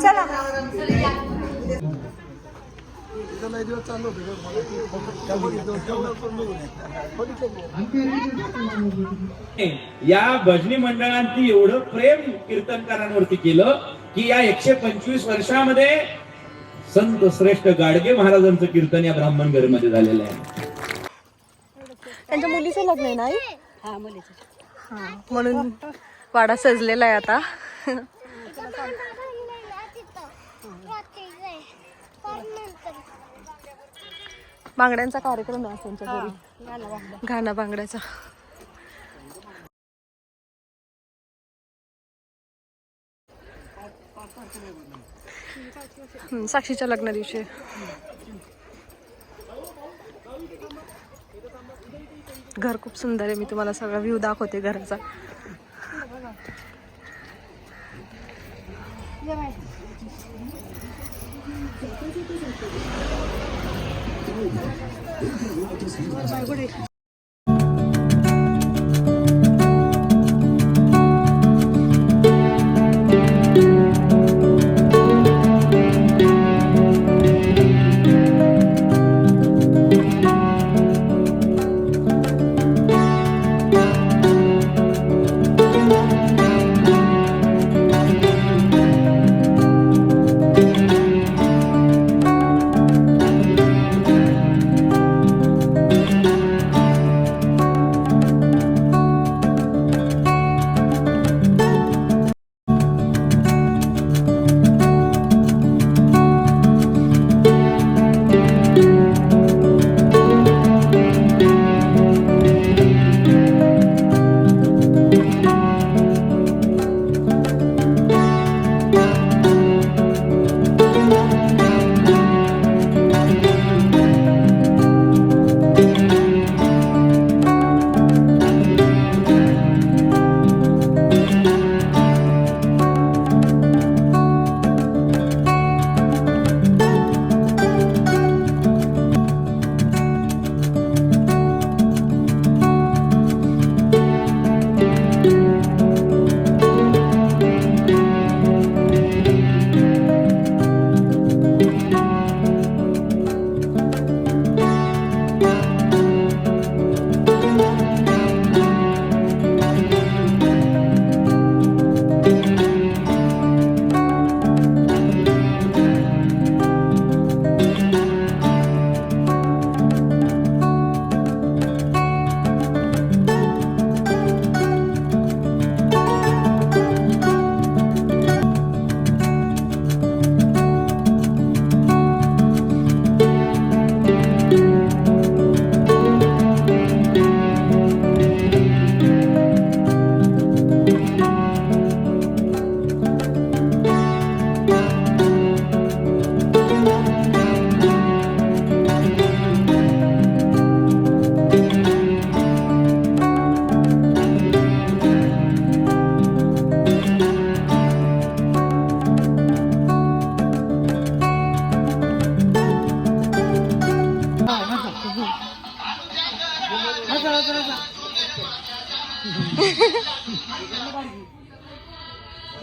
चला या भजनी मंडळांनी एवढं प्रेम कीर्तनकारांवरती केलं की या 125 वर्षामध्ये संत श्रेष्ठ गाडगे महाराजांचं कीर्तन या ब्राह्मणगड मध्ये झालेलं आहे. त्यांच्या मुलीचं लग्न आहे नाही? हा मुलीचं. हा म्हणून वाडा सजलेला आहे आता. बांगड्यांचा कार्यक्रम आहे त्यांच्या घरी, घाणा बांगड्याचा. साक्षीच्या लग्ना दिवशी घर खूप सुंदर आहे. मी तुम्हाला सगळा व्ह्यू दाखवते घराचा.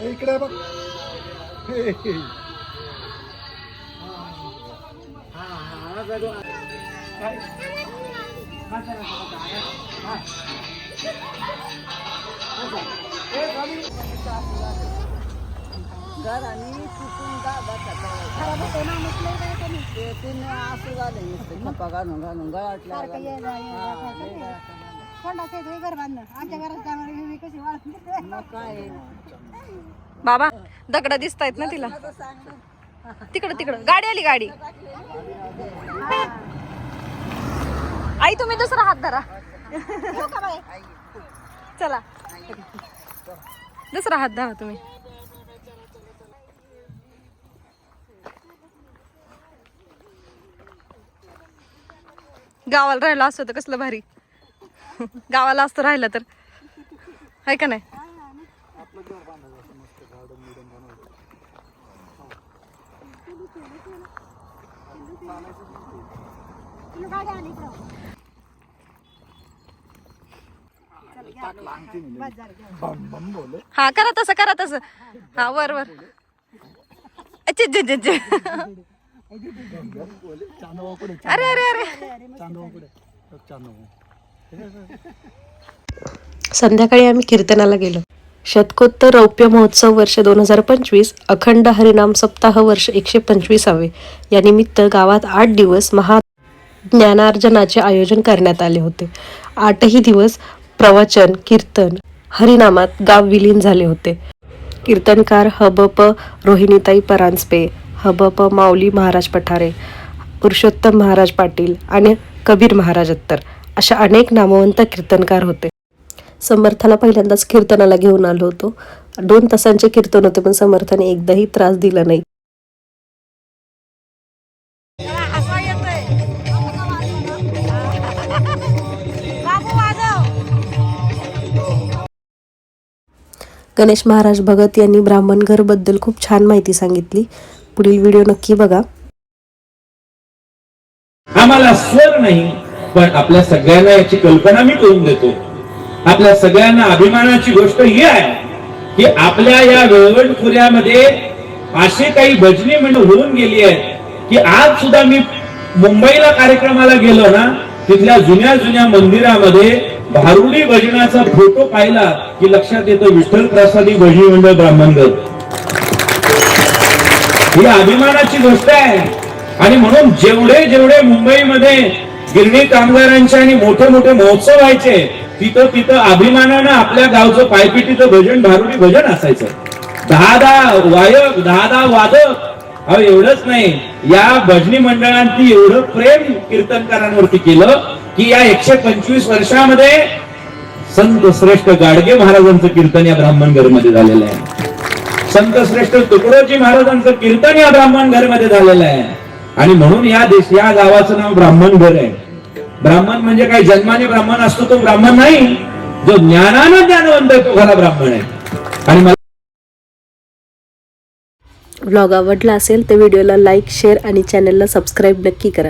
इकडे बघ. घर आणि चुकून खराब होतो ना म्हटलं काय कमी ते तिने असं झालं नुसतं खपा घालून घालून गळाटल्या कोणाचं येतो घर बांधणं आमच्या घरात जाणार मी कशी वाढत मग काय बाबा दगड दिसत आहेत ना तिला. तिकडं तिकडं गाडी आली गाडी. आई तुम्ही दुसरा हात धरा. चला दुसरा हात धरा तुम्ही. गावाला राहिलं असतं तर कसलं भारी. गावाला असतं राहिलं तर आहे का नाही. हा करा तसं हा वर वर अच्छा अच्छा अच्छा अरे अरे अरे संध्याकाळी आम्ही कीर्तनाला गेलो. शतकोत्तर रौप्य महोत्सव वर्ष 2025 अखंड हरिनाम सप्ताह वर्ष 125वे या निमित्त गावात 8 दिवस ज्ञानार्जनाचे आयोजन करण्यात आले होते. 8ही दिवस प्रवचन कीर्तन हरिनामात गाव विलीन झाले होते. कीर्तनकार हबप रोहिणीताई परांजपे, हबप माऊली महाराज पठारे, पुरुषोत्तम महाराज पाटील आणि कबीर महाराज अत्तर अशा अनेक नामवंत कीर्तनकार होते. समर्थाला पहिल्यांदाच कीर्तनाला घेऊन आलो होतो. 2 तासांचे कीर्तन होते, पण समर्थाने एकदाही त्रास दिला नाही. गणेश महाराज भगत यांनी ब्राह्मणघर बद्दल खूप छान माहिती सांगितली. पुढील व्हिडिओ नक्की बघा. आम्हाला स्वर नाही, पण आपल्या सगळ्यांना याची कल्पना मी करून देतो. आपल्या सगळ्यांना अभिमानाची गोष्ट ही आहे की आपल्या या वेळवंटखोऱ्यामध्ये असे काही भजनी मंडळ होऊन गेली आहेत की आज सुद्धा मी मुंबईला कार्यक्रमाला गेलो ना, तिथल्या जुन्या मंदिरामध्ये भारुडी भजनाचा फोटो पाहिला की लक्षात येतं विठ्ठल प्रसादी भजनी मंडळ ब्राह्मणगड. ही अभिमानाची गोष्ट आहे. आणि म्हणून जेवढे मुंबईमध्ये गिरणी कामगारांचे आणि मोठे महोत्सव व्हायचे, तिथं अभिमानानं आपल्या गावचं पायपिटीचं भजन भारुडी भजन असायचं. 10 वायक 10 वादक. अहो एवढंच नाही, या भजनी मंडळांनी एवढं प्रेम कीर्तनकारांवरती केलं की या 125 वर्षामध्ये संत श्रेष्ठ गाडगे महाराजांचं कीर्तन या ब्राह्मणघर मध्ये झालेलं आहे. संत श्रेष्ठ तुकडोजी महाराजांचं कीर्तन या ब्राह्मणघर मध्ये झालेलं आहे. आणि म्हणून या गावाचं नाव ब्राह्मणघर आहे. ब्राह्मण म्हणजे काही जन्माने ब्राह्मण असतो तो ब्राह्मण नाही, जो ज्ञानानं ज्ञानवंत आहे तो खरा ब्राह्मण आहे. आणि व्लॉग आवडला असेल तर व्हिडिओला लाईक, शेअर आणि चॅनलला सबस्क्राईब नक्की करा.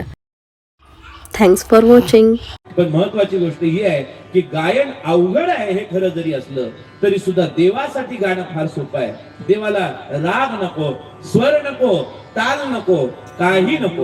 Thanks for watching. पण महत्वाची गोष्ट ही आहे की गायन अवघड आहे हे खरं जरी असलं तरी सुद्धा देवासाठी गाणं फार सोपं आहे. देवाला राग नको, स्वर नको, ताल नको, काही नको.